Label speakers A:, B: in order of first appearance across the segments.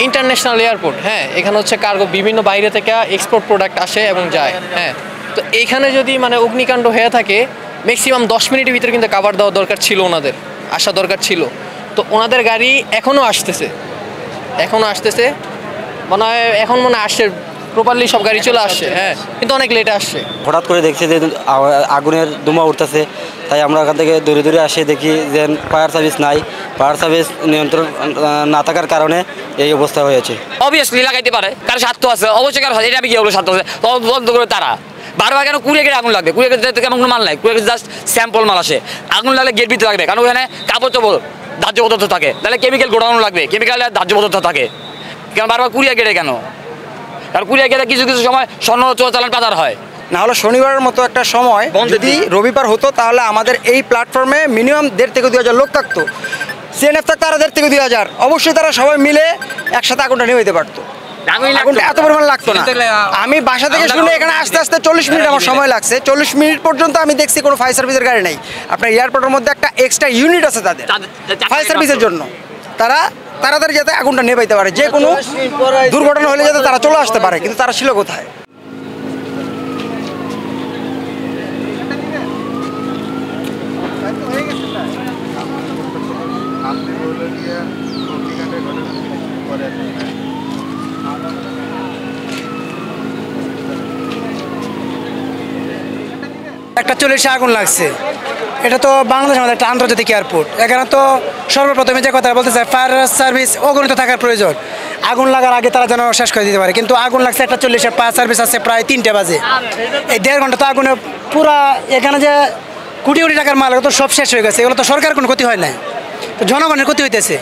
A: International airport, হ্যাঁ, এখানে হচ্ছে কার্গো বিভিন্ন বাইরে থেকে এক্সপোর্ট প্রোডাক্ট আসে এবং যায়, হ্যাঁ। তো এইখানে যদি মানে অগ্নিকাণ্ড হয়ে থাকে ম্যাক্সিমাম 10 মিনিটের ভিতরে কিন্তু কাভার দেওয়া দরকার ছিল, ওনাদের আসা দরকার ছিল। তো ওনাদের গাড়ি এখনও আসতেছে মনে হয়, এখন মনে হয় আসছে প্রপারলি, সব গাড়ি চলে আসছে, হ্যাঁ, কিন্তু অনেক লেটে আসছে।
B: হঠাৎ করে দেখছি যে আগুনের ধোঁয়া উঠতেছে, তাই আমরা ওখান থেকে দূরে দূরে আসে দেখি যে ফায়ার সার্ভিস নাই, ফায়ার সার্ভিস নিয়ন্ত্রণ না থাকার কারণে এই অবস্থা হয়েছে।
C: অবভিয়াসলি লাগাইতে পারে, কারো স্বার্থ আছে, অবশ্যই কারো এটা আমি কি বলবো স্বার্থ আছে, বন্ধ করে তারা বারবার কেন কুড়িয়ে গেটে আগুন লাগবে, কুড়িয়ে গেটে কেমন কোনো মাল নাই, কুড়িয়ে গেটে জাস্ট স্যাম্পল মাল আসে, আগুন লাগলে গেট ভিতরে লাগবে, কারণ ওখানে কাপড় চোপড় ধার্য পদার্থ থাকে, তাহলে কেমিক্যাল গোডাউন লাগবে, কেমিক্যালের ধার্য পদার্থ থাকে, কেন বারবার কুড়িয়ে গেটে কেন? কারণ কুড়িয়ে গেলে কিছু কিছু সময় স্বর্ণ চোরাচালান পাচার হয়।
D: না হলে শনিবারের মতো একটা সময় যদি রবিবার হতো তাহলে আমাদের এই প্ল্যাটফর্মে মিনিমাম 1,500 থেকে 2,000 লোক থাকতো, সিএনএফ থাকতো আরও 1,500 থেকে 2,000, অবশ্যই তারা সবাই মিলে একসাথে আগুনটা নিয়ে যেতে পারতো। আগুনটা এত পরিমাণ লাগতো না। আমি বাসা থেকে শুনে এখানে আস্তে আস্তে 40 মিনিট আমার সময় লাগছে। 40 মিনিট পর্যন্ত আমি দেখছি কোনো ফায়ার সার্ভিসের গাড়ি নেই। আপনার এয়ারপোর্টের মধ্যে একটা এক্সট্রা ইউনিট আছে তাদের ফায়ার সার্ভিসের জন্য, তারা তাড়াতাড়ি যাতে আগুনটা নেভাইতে পারে, যে কোনো দুর্ঘটনা হলে যাতে তারা চলে আসতে পারে, কিন্তু তারা ছিল কোথায়? একটা 40-এ আগুন লাগছে, এটা তো বাংলাদেশের মধ্যে একটা আন্তর্জাতিক এয়ারপোর্ট। এখানে তো সর্বপ্রথমে যে কথা বলতে চাই, ফায়ার সার্ভিস অগণিত থাকার প্রয়োজন। আগুন লাগার আগে তারা যেন শেষ করে দিতে পারে, কিন্তু আগুন লাগছে একটা 40-এ, ফায়ার সার্ভিস আছে প্রায় 3টে বাজে। এই 1.5 ঘন্টা তো আগুনে পুরা এখানে যে কোটি কোটি টাকার মাল তো সব শেষ হয়ে গেছে। এগুলো তো সরকারের কোনো ক্ষতি হয় নাই, তো জনগণের ক্ষতি হইতেছে,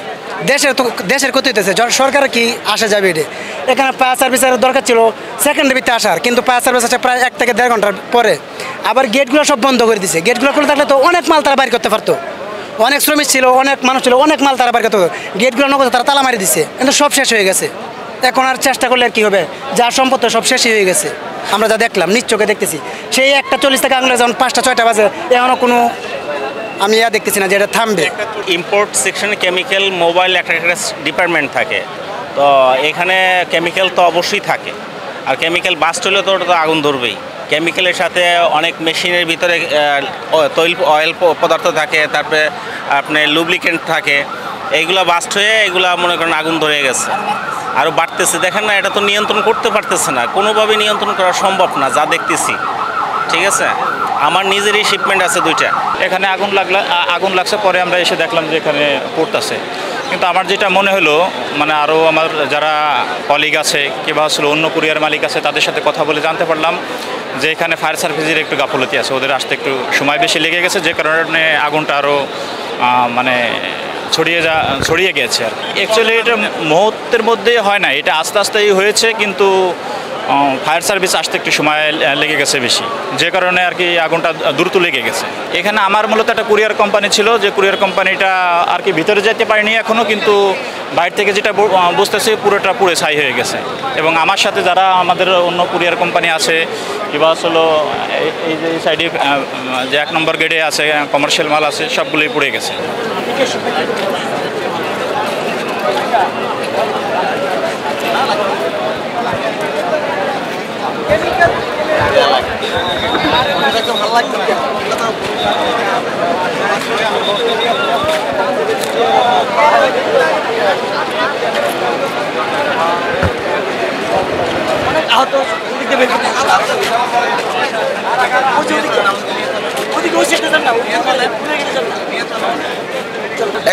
D: দেশের ক্ষতি হইতেছে। সরকারের কি আসা যাবে এটা? এখানে ফায়ার সার্ভিসের দরকার ছিল সেকেন্ডের ভিতরে আসার, কিন্তু ফায়ার সার্ভিস আসে প্রায় 1 থেকে 1.5 ঘন্টার পরে। আবার গেটগুলো সব বন্ধ করে দিছে। গেটগুলো খুলে থাকলে তো অনেক মাল তারা বাইর করতে পারতো, অনেক শ্রমিক ছিল, অনেক মানুষ ছিল, অনেক মাল তারা বাইর করতে পারতো। গেটগুলো নগদ তারা তালা মারি দিছে, কিন্তু সব শেষ হয়ে গেছে। এখন আর চেষ্টা করলে আর কী হবে? যার সম্পদ সব শেষই হয়ে গেছে, আমরা যা দেখলাম, নিজ চোখে দেখতেছি। সেই 1:40 থেকে আগুন যখন 5টা-6টা বাজে, এখনও কোনো আমি দেখতেছি না যে এটা থামবে।
E: ইম্পোর্ট সেকশনে কেমিক্যাল, মোবাইল একটা ডিপার্টমেন্ট থাকে, তো এখানে কেমিক্যাল তো অবশ্যই থাকে, আর কেমিক্যাল বাস্ট হলে তো ওটা তো আগুন ধরবেই। কেমিক্যালের সাথে অনেক মেশিনের ভিতরে অয়েল পদার্থ থাকে, তারপরে আপনার লুব্রিকেন্ট থাকে, এইগুলো বাস্ট হয়ে এগুলো মনে করেন আগুন ধরে গেছে, আরও বাড়তেছে। দেখেন না, এটা তো নিয়ন্ত্রণ করতে পারতেছে না, কোনোভাবে নিয়ন্ত্রণ করা সম্ভব না যা দেখতেছি, ঠিক আছে। আমার নিজেরই শিপমেন্ট আছে 2টা,
F: এখানে আগুন লাগছে, পরে আমরা এসে দেখলাম যে এখানে পড়তেছে। কিন্তু আমার যেটা মনে হলো, মানে আরও আমার যারা কলিগ আছে কিংবা আসলে অন্য কুরিয়ার মালিক আছে, তাদের সাথে কথা বলে জানতে পারলাম যে এখানে ফায়ার সার্ভিসের একটু গাফলতি আছে, ওদের আসতে একটু সময় বেশি লেগে গেছে, যে কারণে আগুনটা আরও মানে ছড়িয়ে গেছে। আর অ্যাকচুয়ালি এটা মুহূর্তের মধ্যে হয় না, এটা আস্তে আস্তেই হয়েছে, কিন্তু ফায়ার সার্ভিস আসতে একটু সময় লেগে গেছে বেশি, যে কারণে আর কি আগুনটা দ্রুত লেগে গেছে। এখানে আমার মূলত একটা কুরিয়ার কোম্পানি ছিল, যে কুরিয়ার কোম্পানিটা আর কি ভিতরে যেতে পারেনি এখনও, কিন্তু বাইরে থেকে যেটা বুঝতেছে পুরোটা পুড়ে ছাই হয়ে গেছে। এবং আমার সাথে যারা আমাদের অন্য কুরিয়ার কোম্পানি আছে কিংবা আসলে এই যে সাইডে যে 1 নম্বর গেটে আছে কমার্শিয়াল মাল আছে, সবগুলোই পুড়ে গেছে।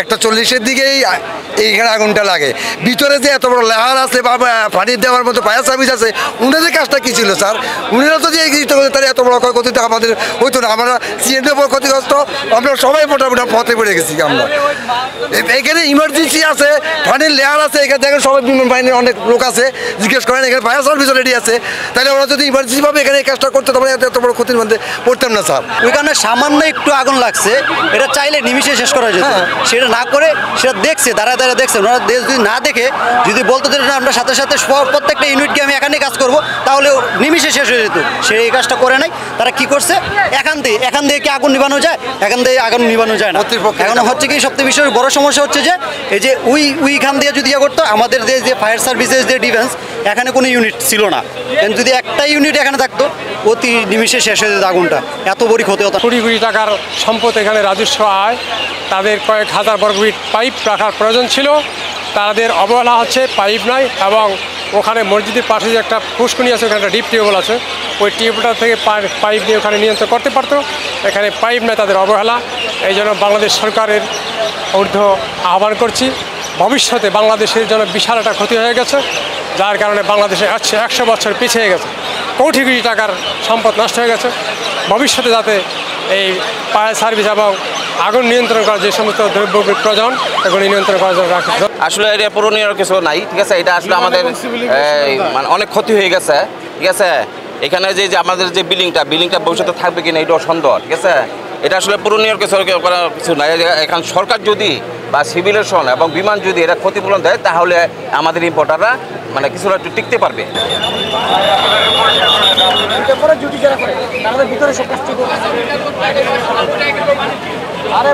G: একটা 40-এর দিকেই এইখানে আগুনটা লাগে। ভিতরে যে এত বড় লেহার আছে বা পানি দেওয়ার মতো ফায়ার সার্ভিস আছে, উনাদের কাজটা কী ছিল স্যার? উনারা যদি এই জিনিসটা করতে, তাহলে এত বড় ক্ষতি তো আমাদের হইতো না। আমরা সিএনএফ ক্ষতিগ্রস্ত, আমরা সবাই মোটামুটি পথে পড়ে গেছি। আমরা এখানে ইমার্জেন্সি আছে, পানির লেয়ার আছে, এখানে দেখেন সবাই বিমান বাহিনীর অনেক লোক আছে, জিজ্ঞেস করেন, এখানে ফায়ার সার্ভিসও রেডি আছে। তাহলে ওরা যদি ইমার্জেন্সিভাবে এখানে এই কাজটা করতে, তখন এত বড় ক্ষতির মধ্যে পড়তাম না স্যার।
D: ওইখানে সামান্য একটু আগুন লাগছে, এটা চাইলে নিমিষে শেষ করা যেত।
H: সেটা না করে সেটা দেখছে দাঁড়ায় দাঁড়ায় দেখছে। ওনারা যদি না দেখে যদি বলতো যে না আমরা সাথে সাথে প্রত্যেকটা ইউনিটকে আমি এখানে কাজ করব, তাহলে নিমিষে শেষ হয়ে যেত। সে এই কাজটা করে নাই। তারা কি করছে, এখান দিয়ে কি আগুন নিবানো যায়? এখান দিয়ে আগুন নিবানো যায় না। এখন হচ্ছে কি সবথেকে বিষয় বড় সমস্যা হচ্ছে যে এই যে উইখান দিয়ে যদি ইয়ে করতো, আমাদের যে ফায়ার সার্ভিসেস যে ডিফেন্স, এখানে কোনো ইউনিট ছিল না। যদি একটা ইউনিট এখানে থাকতো, অতি নিমিষে শেষ হয়ে যেত আগুনটা। এত বড় ক্ষতি হতো।
I: কোটি কোটি টাকার সম্পদ এখানে রাজস্ব আয়, তাদের কয়েক হাজার বর্গফিট পাইপ রাখার প্রয়োজন ছিল, তাদের অবহেলা হচ্ছে, পাইপ নাই। এবং ওখানে মসজিদের পাশে যে একটা পুষ্কুনি আছে, ওখানে একটা ডিপ টিউবওয়েল আছে, ওই টিউবওয়েলটা থেকে পাইপ দিয়ে ওখানে নিয়ন্ত্রণ করতে পারতো। এখানে পাইপ নাই, তাদের অবহেলা। এই জন্য বাংলাদেশ সরকারের ঊর্ধ্ব আহ্বান করছি, ভবিষ্যতে বাংলাদেশের জন্য বিশাল একটা ক্ষতি হয়ে গেছে, যার কারণে বাংলাদেশে 100 বছর পিছিয়ে গেছে। কোটি কোটি টাকার সম্পদ নষ্ট হয়ে গেছে। ভবিষ্যতে যাতে এই ফায়ার সার্ভিস এবং আগুন নিয়ন্ত্রণ করার যে সমস্ত দ্রব্য প্রয়োজন, এগুলি নিয়ন্ত্রণ করার জন্য রাখে।
J: আসলে এটা পূরণীয় কিছু নাই, ঠিক আছে। এটা আসলে আমাদের মানে অনেক ক্ষতি হয়ে গেছে, ঠিক আছে। এখানে যে আমাদের যে বিল্ডিংটা ভবিষ্যতে থাকবে কিনা এটাও সন্দেহ, ঠিক আছে। এটা আসলে পূরণীয় করার কিছু নাই। এখন সরকার যদি বা সিভিলেশন এবং বিমান যদি এটা ক্ষতিপূরণ দেয়, তাহলে আমাদের ইম্পোর্টাররা মানে কিছুটা একটু টিকতে পারবে।
K: আরে